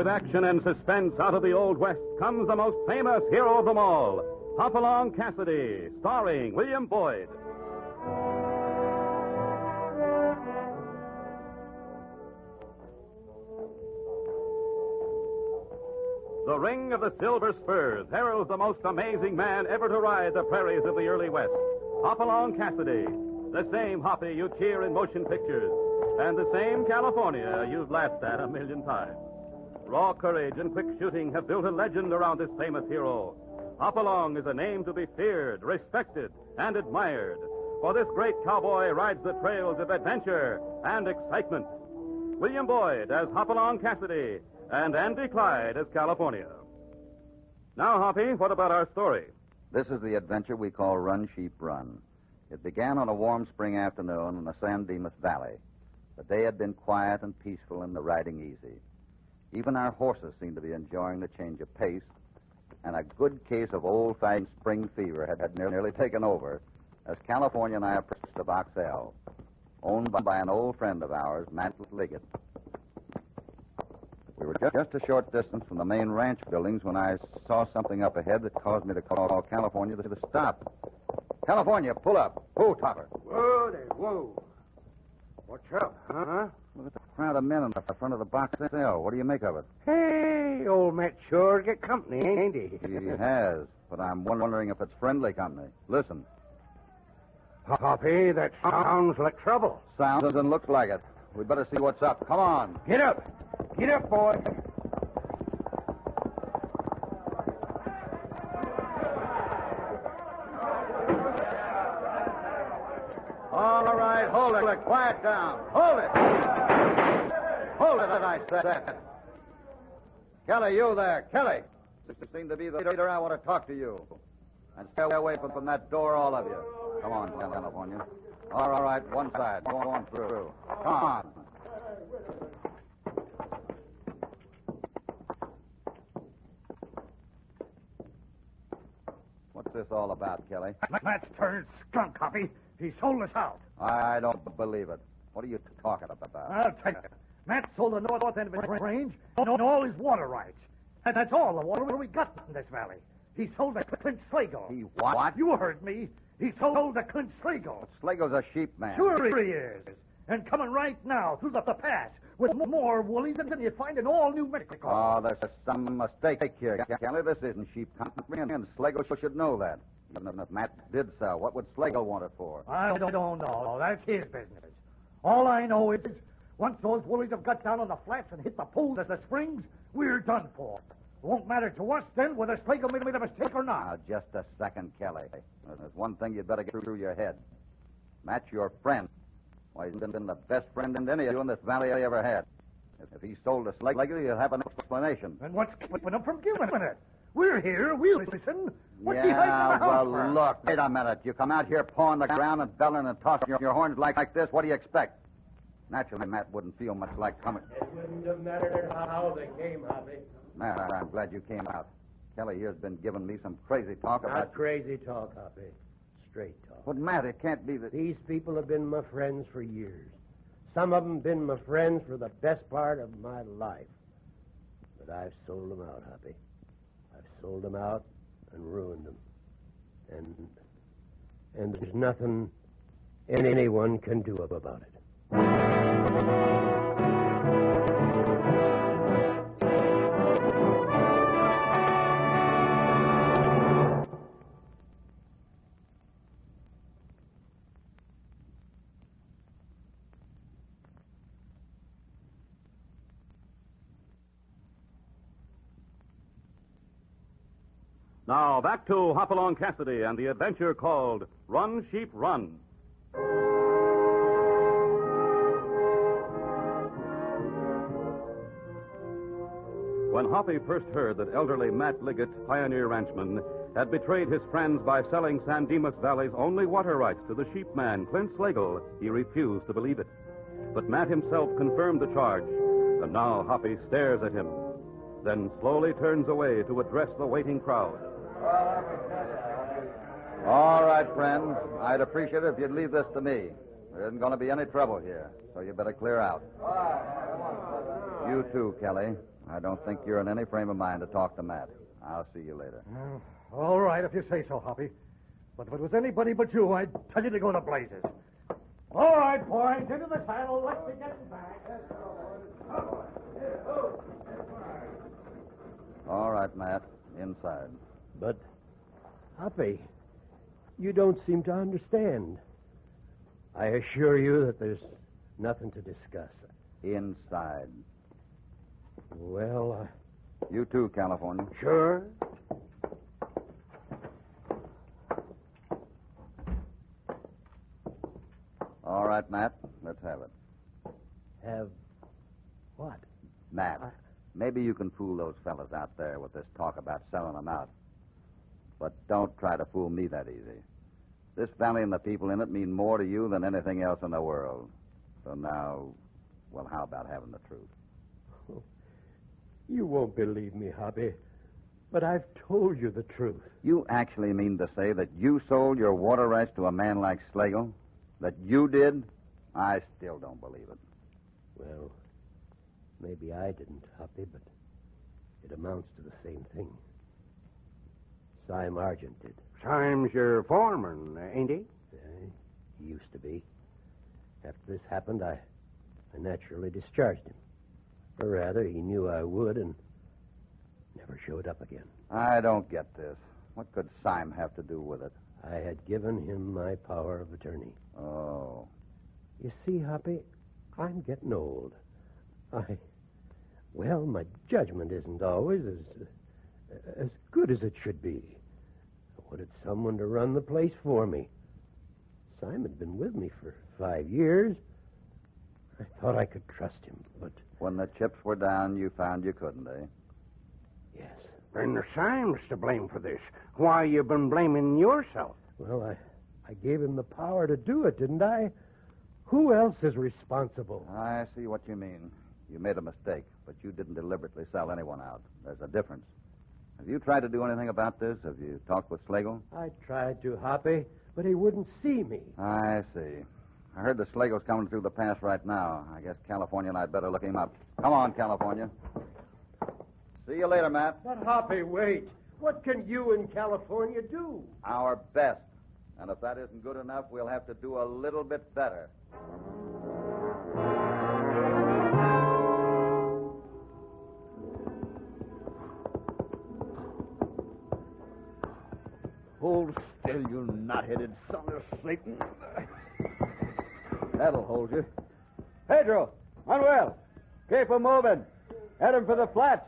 action and suspense out of the Old West comes the most famous hero of them all, Hopalong Cassidy, starring William Boyd. The ring of the silver spurs heralds the most amazing man ever to ride the prairies of the early West, Hopalong Cassidy, the same Hoppy you cheer in motion pictures, and the same California you've laughed at a million times. Raw courage and quick shooting have built a legend around this famous hero. Hopalong is a name to be feared, respected, and admired, for this great cowboy rides the trails of adventure and excitement. William Boyd as Hopalong Cassidy, and Andy Clyde as California. Now, Hoppy, what about our story? This is the adventure we call Run, Sheep, Run. It began on a warm spring afternoon in the San Dimas Valley. The day had been quiet and peaceful and the riding easy. Even our horses seemed to be enjoying the change of pace, and a good case of old-fashioned spring fever had nearly taken over as California and I approached the Box L, owned by an old friend of ours, Matt Liggett. We were just a short distance from the main ranch buildings when I saw something up ahead that caused me to call California to stop. California, pull up. Whoa, Topper. Whoa there, whoa. What's up, huh? Look at the crowd of men in the front of the Box L. What do you make of it? Hey, old Matt sure get company, ain't he? He has, but I'm wondering if it's friendly company. Listen. Hoppy, that sounds like trouble. Sounds and looks like it. We'd better see what's up. Come on. Get up. Get up, boy. All right, hold it. Quiet down. Hold it. Hold it, I said. Kelly, you there. Kelly. This seems to be the leader. I want to talk to you. And stay away from that door, all of you. Come on, California. All right, one side. Go on through. Come on. What's this all about, Kelly? Matt's turned skunk, Hoppy. He sold us out. I don't believe it. What are you talking about? I'll tell you. Matt sold the north end of his range and all his water rights. And that's all the water we got in this valley. He sold to Clint Slagle. He what? You heard me. He sold to Clint Slagle. Slagle's a sheep man. Sure he is. And coming right now through the pass with more woolies than you find in all New Mexico. Oh, there's some mistake here, Kelly. This isn't sheep country, and Slagle should know that. Even if Matt did sell, what would Slagle want it for? I don't know. That's his business. All I know is, once those woolies have got down on the flats and hit the pools at the springs, we're done for. It won't matter to us then whether Slagle made a mistake or not. Now, just a second, Kelly. There's one thing you'd better get through your head. Matt's your friend. Why, he's been the best friend in any of you in this valley I ever had. If he sold to Slagle, you'll have an explanation. And what's keeping him from giving it? We're here. We'll listen. What's he hiding in the house for? Look, wait a minute. You come out here pawing the ground and bellowing and tossing your horns like this. What do you expect? Naturally, Matt wouldn't feel much like coming. It wouldn't have mattered how they came, Hoppy. Matt, I'm glad you came out. Kelly here's been giving me some crazy talk about... Not crazy talk, Hoppy. Straight talk. But, Matt, it can't be that... These people have been my friends for years. Some of them been my friends for the best part of my life. But I've sold them out, Hoppy. I've sold them out and ruined them. And there's nothing anyone can do about it. Now, back to Hopalong Cassidy and the adventure called Run, Sheep, Run. When Hoppy first heard that elderly Matt Liggett, pioneer ranchman, had betrayed his friends by selling San Dimas Valley's only water rights to the sheep man, Clint Slagle, he refused to believe it. But Matt himself confirmed the charge, and now Hoppy stares at him, then slowly turns away to address the waiting crowd. All right, friends. I'd appreciate it if you'd leave this to me. There isn't going to be any trouble here, so you better clear out. You too, Kelly. I don't think you're in any frame of mind to talk to Matt. I'll see you later. All right, if you say so, Hoppy. But if it was anybody but you, I'd tell you to go to blazes. All right, boys, into the saddle. Let's be getting back. All right, Matt. Inside. But, Hoppy, you don't seem to understand. I assure you that there's nothing to discuss. Inside. Well, You too, California. Sure. All right, Matt. Let's have it. Have what? Matt, maybe you can fool those fellas out there with this talk about selling them out. But don't try to fool me that easy. This valley and the people in it mean more to you than anything else in the world. So now, well, how about having the truth? You won't believe me, Hoppy, but I've told you the truth. You actually mean to say that you sold your water rights to a man like Slagle? That you did? I still don't believe it. Well, maybe I didn't, Hoppy, but it amounts to the same thing. Sime Argent did. Sime's your foreman, ain't he? He used to be. After this happened, I naturally discharged him. Or rather, he knew I would and never showed up again. I don't get this. What could Sime have to do with it? I had given him my power of attorney. Oh. You see, Hoppy, I'm getting old. Well, my judgment isn't always as good as it should be. I wanted someone to run the place for me. Sime had been with me for 5 years. I thought I could trust him, but... When the chips were down, you found you couldn't, eh? Yes. And Sime's to blame for this. Why you been blaming yourself? Well, I gave him the power to do it, didn't I? Who else is responsible? I see what you mean. You made a mistake, but you didn't deliberately sell anyone out. There's a difference. Have you tried to do anything about this? Have you talked with Slagle? I tried to, Hoppy, but he wouldn't see me. I see. I heard the Slagle's coming through the pass right now. I guess California and I'd better look him up. Come on, California. See you later, Matt. But, Hoppy, wait. What can you in California do? Our best. And if that isn't good enough, we'll have to do a little bit better. Hold still, you knot-headed son of Satan. That'll hold you. Pedro, Manuel, keep 'em moving. Head 'em for the flats.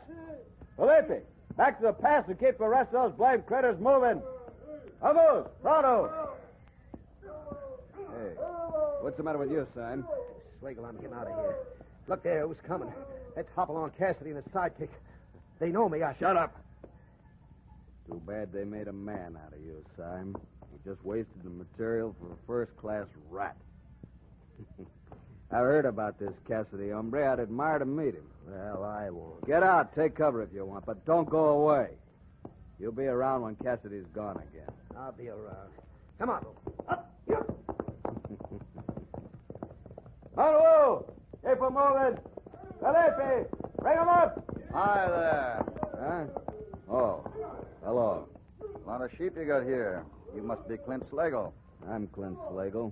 Felipe, back to the pass and keep the rest of those blamed critters moving. Vamos, pronto. Hey, what's the matter with you, Sam? Slagle, I'm getting out of here. Look there, who's coming? That's Hopalong Cassidy and his sidekick. They know me. Shut up. Too bad they made a man out of you, Sam. You just wasted the material for a first-class rat. I've heard about this Cassidy hombre. I'd admire to meet him. Well, I won't. Get out, take cover if you want, but don't go away. You'll be around when Cassidy's gone again. I'll be around. Come on. Up. Manuel, keep 'em moving. Felipe, bring 'em up. Hi there. Huh? Oh, hello. A lot of sheep you got here. You must be Clint Slagle. I'm Clint Slagle.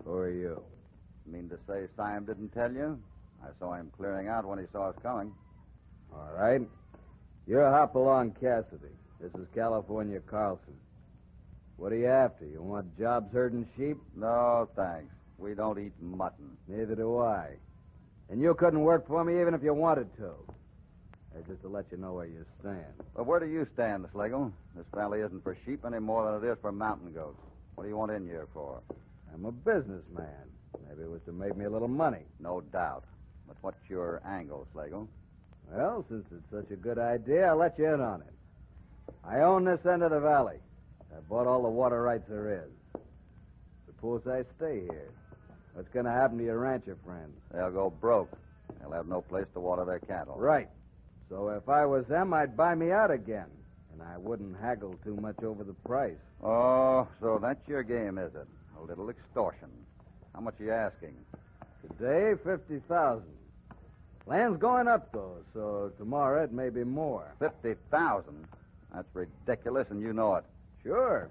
Who are you? Mean to say Sime didn't tell you? I saw him clearing out when he saw us coming. All right. You're Hopalong Cassidy. This is California Carlson. What are you after? You want jobs herding sheep? No, thanks. We don't eat mutton. Neither do I. And you couldn't work for me even if you wanted to. That's just to let you know where you stand. But where do you stand, Slagle? This valley isn't for sheep any more than it is for mountain goats. What do you want in here for? I'm a businessman. Maybe it was to make me a little money. No doubt. But what's your angle, Slagle? Well, since it's such a good idea, I'll let you in on it. I own this end of the valley. I bought all the water rights there is. Suppose I stay here. What's going to happen to your rancher friends? They'll go broke. They'll have no place to water their cattle. Right. So if I was them, I'd buy me out again. And I wouldn't haggle too much over the price. Oh, so that's your game, is it? A little extortion. How much are you asking? Today, $50,000. Land's going up, though, so tomorrow it may be more. 50,000? That's ridiculous, and you know it. Sure.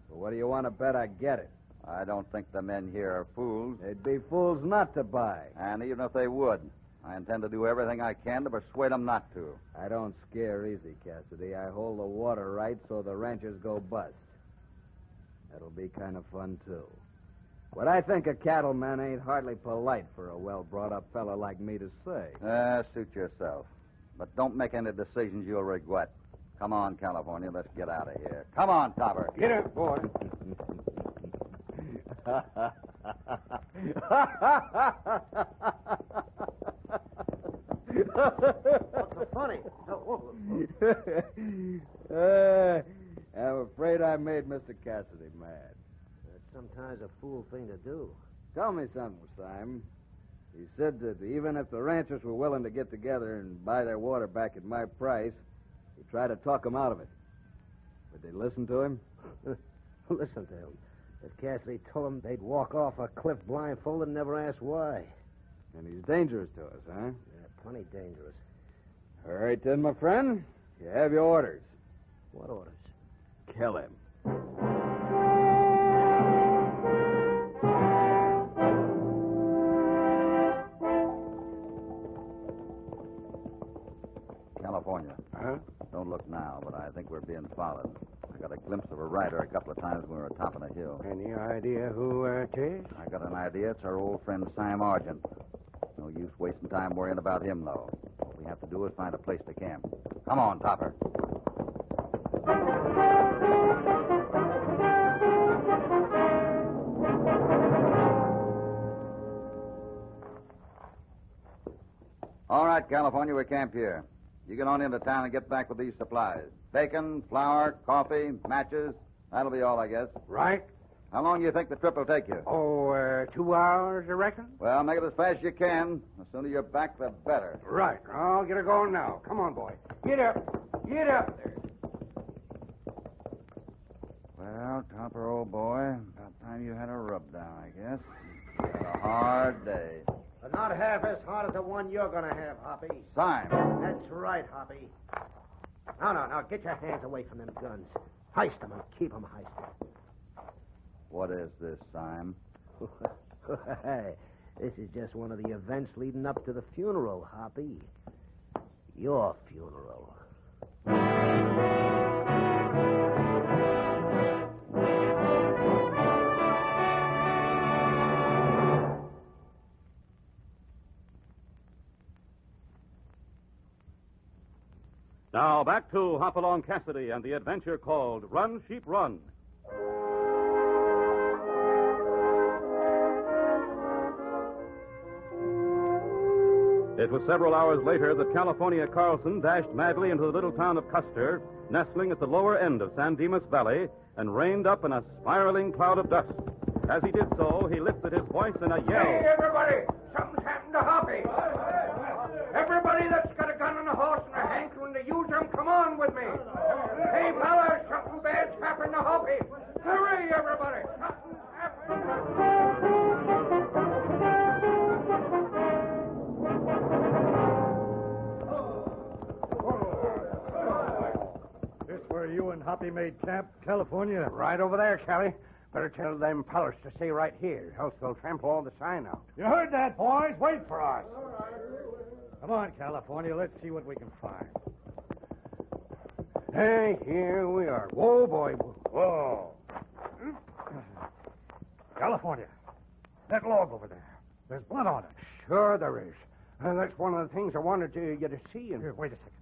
But what do you want to bet I get it? I don't think the men here are fools. They'd be fools not to buy. And even if they would, I intend to do everything I can to persuade them not to. I don't scare easy, Cassidy. I hold the water right so the ranchers go bust. That'll be kind of fun, too. What I think a cattleman ain't hardly polite for a well-brought-up fellow like me to say. Suit yourself. But don't make any decisions you'll regret. Come on, California, let's get out of here. Come on, Topper. Get up, boy. What's so funny? I'm afraid I made Mr. Cassidy mad. That's sometimes a fool thing to do. Tell me something, Simon. He said that even if the ranchers were willing to get together and buy their water back at my price, he'd try to talk them out of it. Would they listen to him? Listen to him. If Cassidy told them they'd walk off a cliff blindfolded and never ask why. And he's dangerous to us, huh? Yeah, plenty dangerous. All right, then, my friend. You have your orders. What orders? Kill him. California. Huh? Don't look now, but I think we're being followed. I got a glimpse of a rider a couple of times when we were topping a hill. Any idea who it is? I got an idea. It's our old friend Sam Argent. No use wasting time worrying about him, though. What we have to do is find a place to camp. Come on, Topper. All right, California, we camp here. You get on into town and get back with these supplies. Bacon, flour, coffee, matches. That'll be all, I guess. Right. How long do you think the trip will take you? 2 hours, you reckon? Well, make it as fast as you can. The sooner you're back, the better. Right. I'll get her going now. Come on, boy. Get up. Get up there. Well, Topper, old boy, about time you had a rub down, I guess. You had a hard day. But not half as hard as the one you're going to have, Hoppy. Simon. That's right, Hoppy. No. Get your hands away from them guns. Heist them and keep them heisted. What is this, Simon? This is just one of the events leading up to the funeral, Hoppy. Your funeral. Now back to Hopalong Cassidy and the adventure called Run, Sheep, Run. It was several hours later that California Carlson dashed madly into the little town of Custer, nestling at the lower end of San Dimas Valley, and reined up in a spiraling cloud of dust. As he did so, he lifted his voice in a yell. Hey, everybody! Something's happened to Hoppy. Everybody that's got a gun and a horse and a hankering to use them, come on with me. Hey, fellas, something bad's happened to Hoppy. Hurry, everybody. Something's happened. This where you and Hoppy made camp, California? Right over there, Callie. Better tell them fellas to stay right here, else they'll trample all the sign out. You heard that, boys. Wait for us. Come on, California. Let's see what we can find. Hey, here we are. Whoa, boy. Whoa. California. That log over there. There's blood on it. Sure there is. That's one of the things I wanted you to see. Here, wait a second.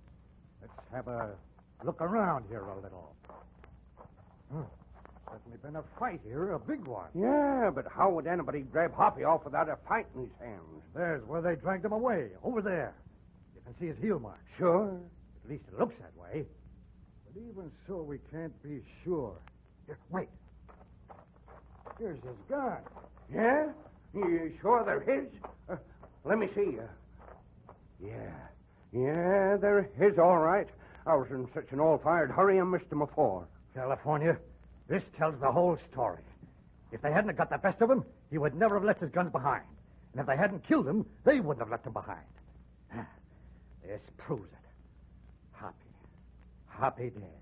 Let's have a look around here a little. Certainly been a fight here, a big one. Yeah, but how would anybody grab Hoppy off without a fight in his hands? There's where they dragged him away, over there. You can see his heel marks. Sure. At least it looks that way. But even so, we can't be sure. Here, wait. Here's his gun. Yeah? You sure there is? Let me see. Yeah, there is, all right. I was in such an all-fired hurry I missed him before. California, this tells the whole story. If they hadn't got the best of him, he would never have left his guns behind. And if they hadn't killed him, they wouldn't have left him behind. This proves it. Hoppy dead.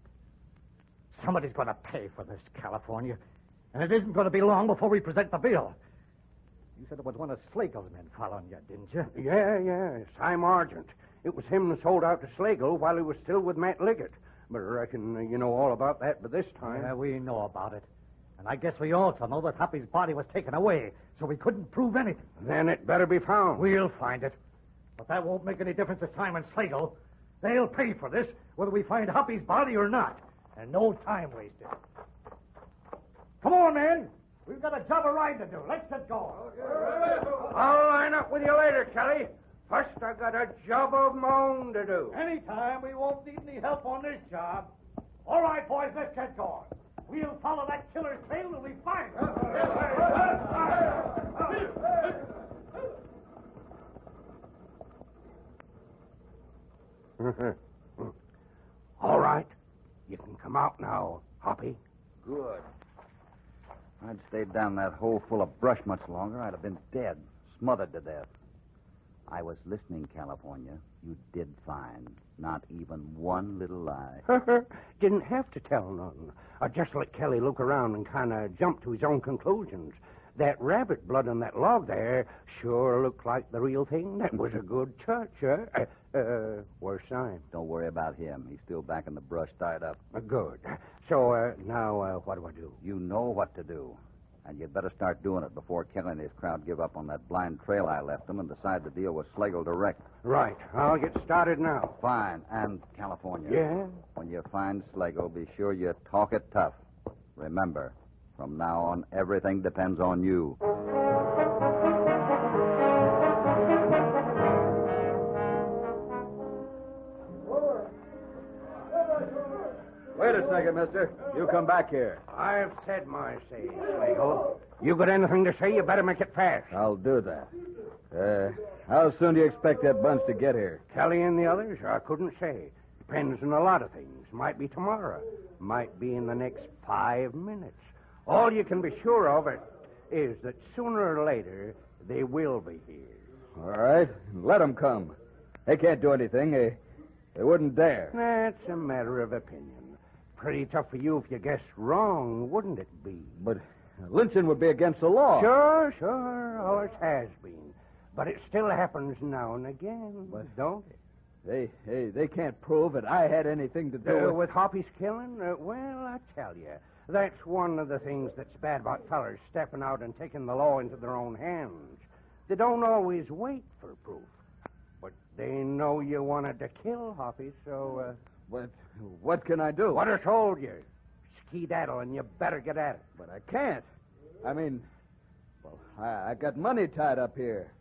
Somebody's going to pay for this, California. And it isn't going to be long before we present the bill. You said it was one of Slagle's men following you, didn't you? Yeah. Sam Argent. It was him that sold out to Slagle while he was still with Matt Liggett. But I reckon you know all about that by this time. Yeah, we know about it. And I guess we also know that Hoppy's body was taken away, so we couldn't prove anything. Then it better be found. We'll find it. But that won't make any difference to Simon Slagle. They'll pay for this, whether we find Hoppy's body or not. And no time wasted. Come on, men. We've got a job of riding to do. Let's get going. I'll line up with you later, Kelly. First, I got a job of my own to do. Anytime. We won't need any help on this job. All right, boys, let's get going. We'll follow that killer's trail till we find him. All right. You can come out now, Hoppy. Good. If I'd stayed down that hole full of brush much longer, I'd have been dead, smothered to death. I was listening, California. You did fine. Not even one little lie. Didn't have to tell none. I just let Kelly look around and kind of jump to his own conclusions. That rabbit blood on that log there sure looked like the real thing. That was a good touch, huh? Where's Simon? Don't worry about him. He's still back in the brush, tied up. Good. So, now, what do I do? You know what to do. And you'd better start doing it before Kelly and his crowd give up on that blind trail I left them and decide to deal with Slagle direct. Right. I'll get started now. Fine. And, California. Yeah? When you find Slagle, be sure you talk it tough. Remember, from now on, everything depends on you. Wait a second, mister. You come back here. I've said my say, Slagle. You got anything to say, you better make it fast. I'll do that. How soon do you expect that bunch to get here? Kelly and the others, I couldn't say. Depends on a lot of things. Might be tomorrow. Might be in the next 5 minutes. All you can be sure of it is that sooner or later they will be here. All right. Let them come. They can't do anything. They wouldn't dare. That's a matter of opinion. Pretty tough for you if you guessed wrong, wouldn't it be? But lynching would be against the law. Sure. Always has been. But it still happens now and again, don't it? They can't prove that I had anything to do with Hoppy's killing? Well, I tell you, that's one of the things that's bad about fellers stepping out and taking the law into their own hands. They don't always wait for proof. But they know you wanted to kill Hoppy, so... What can I do? What I told you. Skedaddle, and you better get at it. But I can't. I mean, I got money tied up here.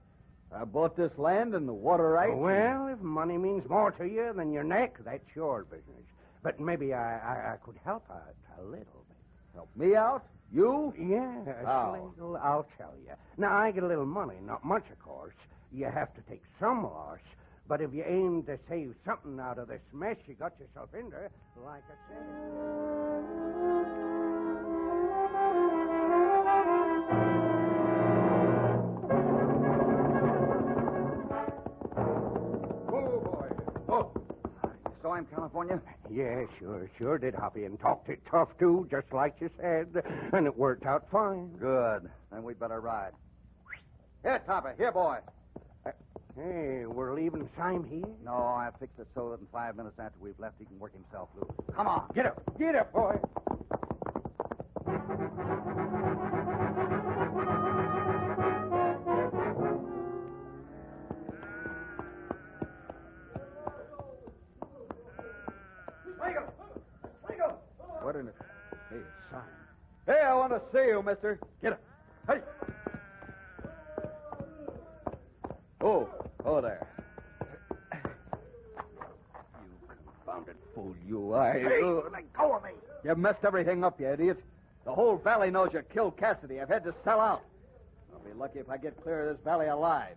I bought this land and the water rights. Well, if money means more to you than your neck, that's your business. But maybe I could help out a little bit. Help me out? You? Yeah, How? Slagle, I'll tell you. Now, I get a little money, not much, of course. You have to take some loss. But if you aim to save something out of this mess you got yourself into, like I said... Oh, boy. Oh. You saw him, California? Yeah, sure did, Hoppy, and talked it tough, too, just like you said, and it worked out fine. Good. Then we'd better ride. Here, Topper. Here, boy. Hey, we're leaving Sime here? No, I fixed it so that in 5 minutes after we've left, he can work himself loose. Come on. Get up, boy. Slagle! What in it? Hey, it's Simon. Hey, I want to see you, mister. Get up. Hey! Oh, there. You confounded fool, you. Hey, let go of me. You messed everything up, you idiot. The whole valley knows you killed Cassidy. I've had to sell out. I'll be lucky if I get clear of this valley alive.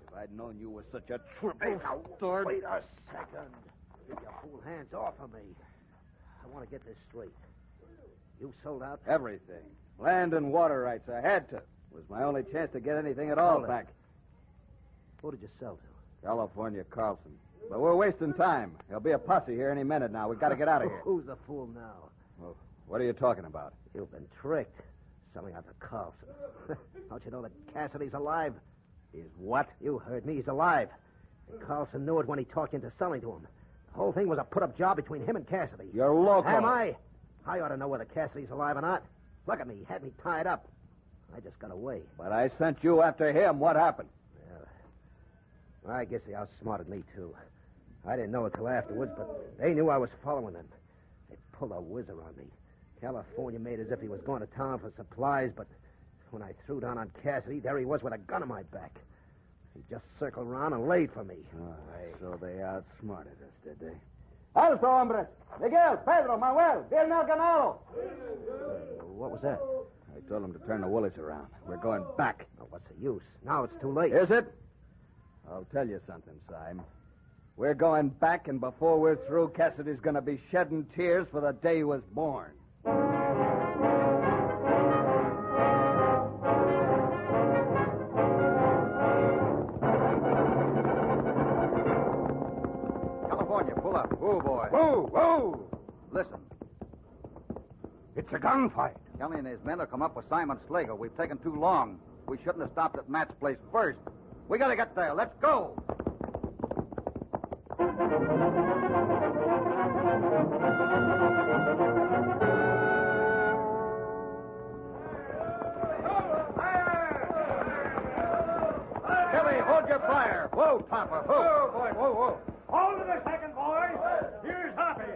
If I'd known you were such a triple start. Wait a second. Get your fool hands off of me. I want to get this straight. You sold out? Everything. Land and water rights. I had to. It was my only chance to get anything at all Hold it. back. Who did you sell to? California Carlson. But we're wasting time. There'll be a posse here any minute now. We've got to get out of here. Who's the fool now? Well, what are you talking about? You've been tricked. Selling out to Carlson. Don't you know that Cassidy's alive? He's what? You heard me. He's alive. And Carlson knew it when he talked into selling to him. The whole thing was a put-up job between him and Cassidy. You're local. Am I? I ought to know whether Cassidy's alive or not. Look at me. He had me tied up. I just got away. But I sent you after him. What happened? Well, I guess they outsmarted me, too. I didn't know it till afterwards, but they knew I was following them. They pulled a whizzer on me. California made as if he was going to town for supplies, but when I threw down on Cassidy, there he was with a gun on my back. He just circled around and laid for me. So they outsmarted us, did they? Alto, hombres! Miguel, Pedro, Manuel, viene el ganado! What was that? I told them to turn the woolies around. We're going back. Oh, what's the use? Now it's too late. Is it? I'll tell you something, Sime. We're going back, and before we're through, Cassidy's going to be shedding tears for the day he was born. California, pull up. Whoa, boy. Whoa, whoa! Listen. It's a gunfight. Kelly and his men have come up with Simon Slagle. We've taken too long. We shouldn't have stopped at Matt's place first. We got to get there. Let's go. Kelly, hold your fire. Whoa, Papa. Whoa. Whoa, boy, whoa, whoa. Hold it a second, boys. Here's Hoppy.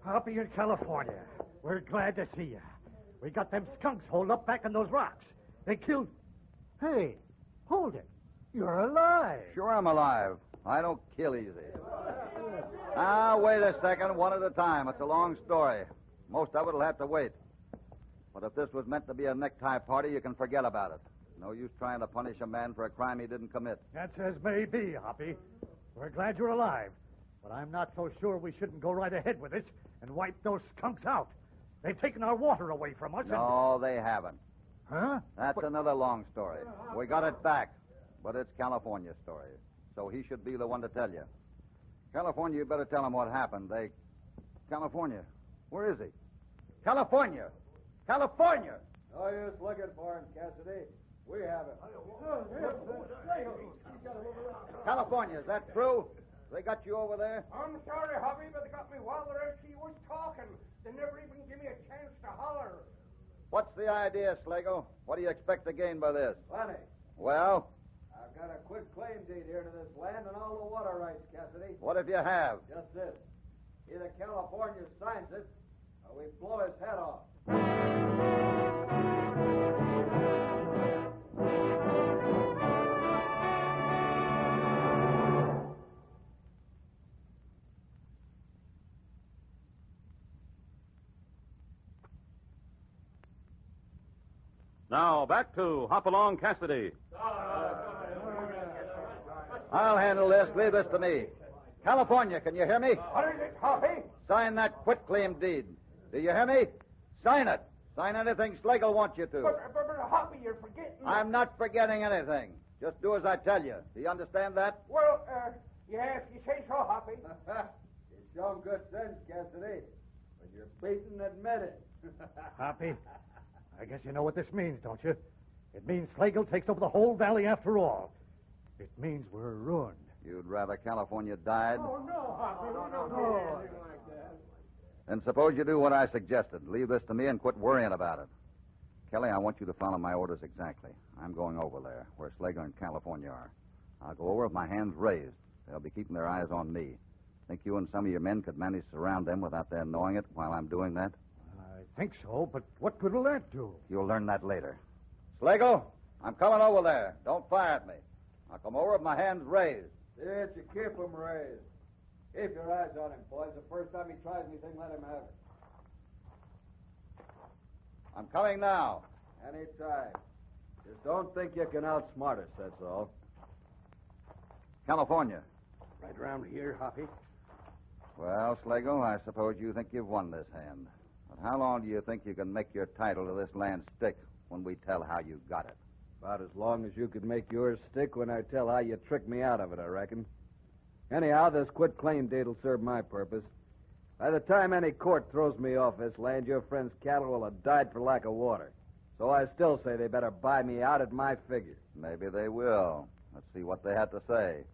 Hoppy in California. We're glad to see you. We got them skunks holed up back in those rocks. They killed... Hey, hold it. You're alive. Sure I'm alive. I don't kill easy. Now, wait a second, one at a time. It's a long story. Most of it'll have to wait. But if this was meant to be a necktie party, you can forget about it. No use trying to punish a man for a crime he didn't commit. That's as may be, Hoppy. We're glad you're alive. But I'm not so sure we shouldn't go right ahead with this and wipe those skunks out. They've taken our water away from us. No, they haven't. Huh? That's another long story. We got it back, but it's California's story. So he should be the one to tell you. California, you better tell him what happened. California. Where is he? California! California! No use looking for him, Cassidy. We have it. California, is that true? They got you over there? I'm sorry, Hobby, but they got me while she was talking. They never even give me a chance to holler. What's the idea, Slagle? What do you expect to gain by this? Plenty. Well, I've got a quick claim deed here to this land and all the water rights, Cassidy. what if you have? Just this. Either California signs it, or we blow his head off. Now, back to Hopalong Cassidy. I'll handle this. Leave this to me. California, can you hear me? What is it, Hobby? Sign that quitclaim deed. Do you hear me? Sign it. Sign anything Slagle wants you to. But Hobby, you're forgetting. I'm not forgetting anything. Just do as I tell you. Do you understand that? Well, yeah, if you say so, Hobby. You show him good sense, Cassidy. When you're beaten, admit it. Hoppy, I guess you know what this means, don't you? It means Slagle takes over the whole valley after all. It means we're ruined. You'd rather California died? Oh, no, Hobby. No. Then suppose you do what I suggested. Leave this to me and quit worrying about it. Kelly, I want you to follow my orders exactly. I'm going over there, where Slagle and California are. I'll go over with my hands raised. They'll be keeping their eyes on me. Think you and some of your men could manage to surround them without their knowing it while I'm doing that? I think so, but what good will that do? You'll learn that later. Slagle, I'm coming over there. Don't fire at me. I'll come over with my hands raised. Yes, you keep him raised. Keep your eyes on him, boys. The first time he tries anything, let him have it. I'm coming now. Any time. Just don't think you can outsmart us, that's all. California. Right around here, Hoppy. Well, Slagle, I suppose you think you've won this hand. But how long do you think you can make your title to this land stick when we tell how you got it? About as long as you could make yours stick when I tell how you tricked me out of it, I reckon. Anyhow, this quit-claim deed'll serve my purpose. By the time any court throws me off this land, your friend's cattle will have died for lack of water. So I still say they better buy me out at my figure. Maybe they will. Let's see what they have to say.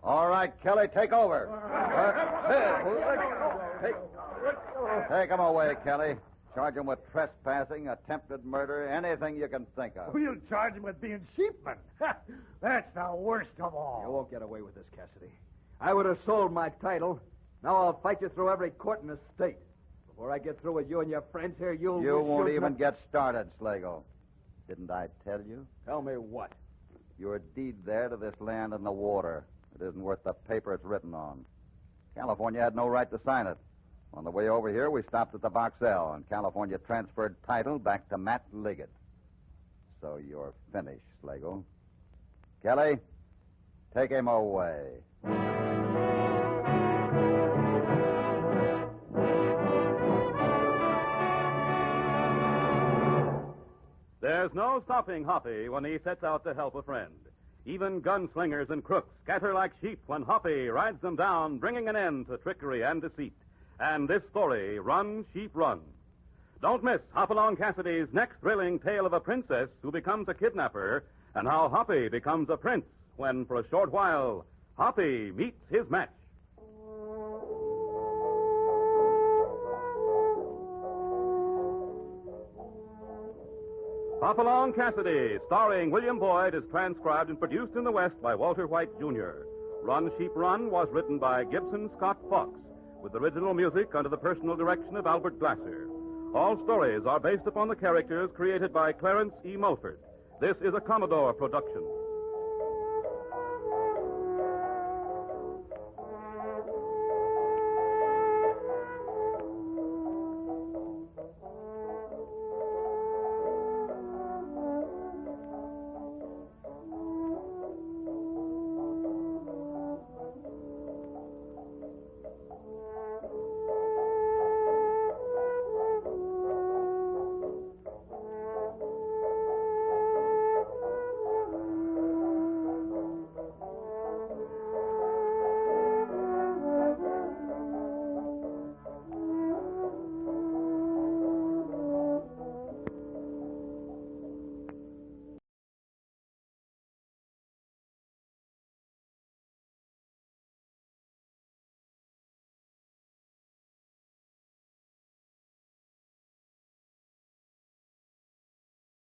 All right, Kelly, take over. Take him away, Kelly. Charge him with trespassing, attempted murder, anything you can think of. We'll charge him with being sheepman. That's the worst of all. You won't get away with this, Cassidy. I would have sold my title. Now I'll fight you through every court in the state. Before I get through with you and your friends here, You won't even get started, Slagle. Didn't I tell you? Tell me what? Your deed there to this land and the water. It isn't worth the paper it's written on. California had no right to sign it. On the way over here, we stopped at the Boxell, and California transferred title back to Matt Liggett. So you're finished, Slagle. Kelly, take him away. There's no stopping Hoppy when he sets out to help a friend. Even gunslingers and crooks scatter like sheep when Hoppy rides them down, bringing an end to trickery and deceit. And this story, Run, Sheep, Run. Don't miss Hopalong Cassidy's next thrilling tale of a princess who becomes a kidnapper and how Hoppy becomes a prince when, for a short while, Hoppy meets his match. Hopalong Cassidy, starring William Boyd, is transcribed and produced in the West by Walter White, Jr. Run, Sheep, Run was written by Gibson Scott Fox, with original music under the personal direction of Albert Glasser. All stories are based upon the characters created by Clarence E. Mulford. This is a Commodore production.